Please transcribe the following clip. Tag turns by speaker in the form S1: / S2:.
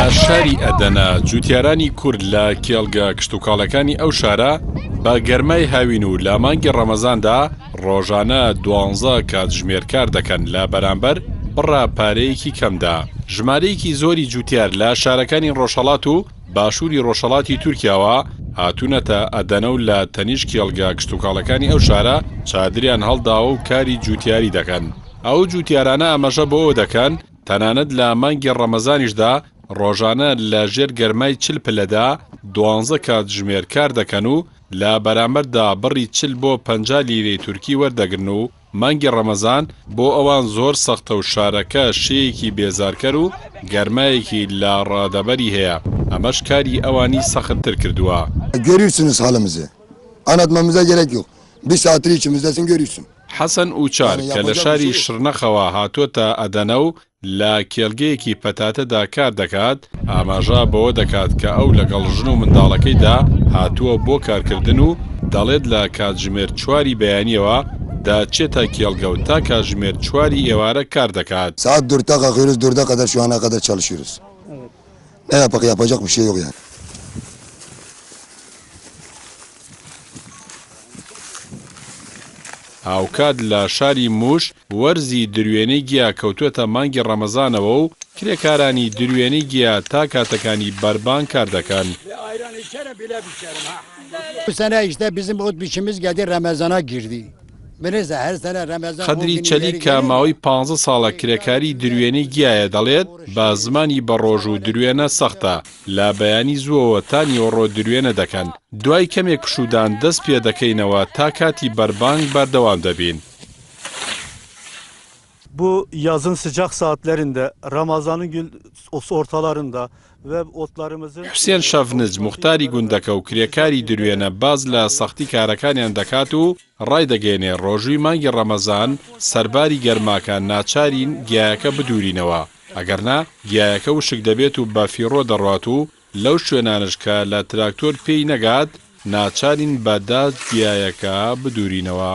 S1: لە شاری ئەدەنا جوتیارانی کورد لە کێڵگە کشتتوکاڵەکانی ئەو شارە بە گەرمای هاوین و لە مانگی ڕەمەزاندا ڕۆژانە 12 کاتژمێرکار دەکەن لە بەرامبەر بڕا پارەیەکی کەمدا. ژمارەیەکی زۆری جوتیار لە شارەکانی ڕۆژهەڵات و باشووری ڕۆژهەڵاتی تورکیاوە هاتوونەتە ئەدەنە و لە تەنیش کێڵگە کشتتوکاڵەکانی ئەو شارە چادریان هەڵداوە و کاری جوتیاری دەکەن. ئەو جوتیارانە ئەمەژە بۆ ئەو دەکەن تەنانەت لە مانگی ڕەمەزانیشدا ڕۆژانە لە ژێر گەرمای 40 پلەدا 12 کاتژمێر کار دەکەن و لە بەرامبەردا بڕی 40 بۆ 50 لیرەی تورکی وەردەگرن و مانگی ڕەمەزان بۆ ئەوان زۆر سەختە و شارەکە شەیەکی بێزارکەر و گەرمایەکی لە ڕادەبەری هەیە. ئەمەش کاری ئەوانی سەختتر کردووە.
S2: Görüyorsunuz halimizi. Anlatmamıza gerek yok. Bir saattir içimizdesin görüyorsun.
S1: حەسەن ئوچار کە لە شاری شرنەخەوە هاتووەتە ئەدەنە و لە کێڵگەیەکی پەتاتەدا کار دەکات ئاماژە بەوە دەکات کە ئەو لەگەڵ ژن و منداڵەکەیدا هاتووە بۆ کارکردن و دەڵێت لە کاتژمێر 4 بەیانیەوە داچێتە کێڵگە و تا کاتژمێر 4 ئێوارە کار دەکات.
S2: Saat 4'te kalkıyoruz, 4'e kadar şu ana kadar çalışıyoruz. Ne yapacak bir şey yok yani.
S1: هاوکات لە شاری موش وەرزی دروێنەی گیا کەوتوێتە مانگی ڕەمەزانەوە و کرێکارانی دروێنەی گیا تا کاتەکانی بەربان کار دەکەن.
S3: Bu sene işte bizim ot biçimiz geldi Ramazan'a girdi. Neyse her sene Ramazan
S1: خەدری چەلی کە ماوەی 15 ساڵە کرێکاری دروێنەی گیایە دەڵێت بە زمانی بەڕۆژ و دروێنە سەختە لە بەیانی زووەوە تا نیوەڕۆ دروێنە دەکەن. دوای کەمێک کشودان دەست پێ دەکەینەوە تا کاتی بەربانگ بەردەوام دەبین.
S4: Bu yazın sıcak saatlerinde, Ramazan'ın gün ortalarında ve otlarımızın...
S1: حوسێن شەڤنج مختاری گوندەکە و کرێکاری دروێنە باز لە سەختی کارەکانیان دەکات و ڕایدەگەێنێ ڕۆژووی مانگی ڕەمەزان سەرباری گەرماکان ناچارین گیایەکە بدورینەوە ئەگەرنا گیایەکە وشک دەبێت و بە فیڕۆ دەڕات و لەو شوێنانش کە لە تراکتۆر پێی نەگات ناچارین بەدات گیایەکە بدورینەوە.